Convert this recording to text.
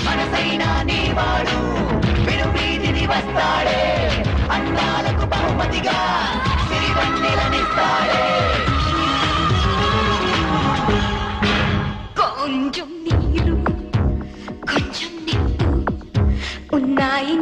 మనసైనా నీవాడు విను వీధిని వస్తాడే అందాలకు బహుమతిగా సిరివన్నెలనిస్తాడే కొంచెం నీరు కొంచెం నిప్పు ఉన్నాయి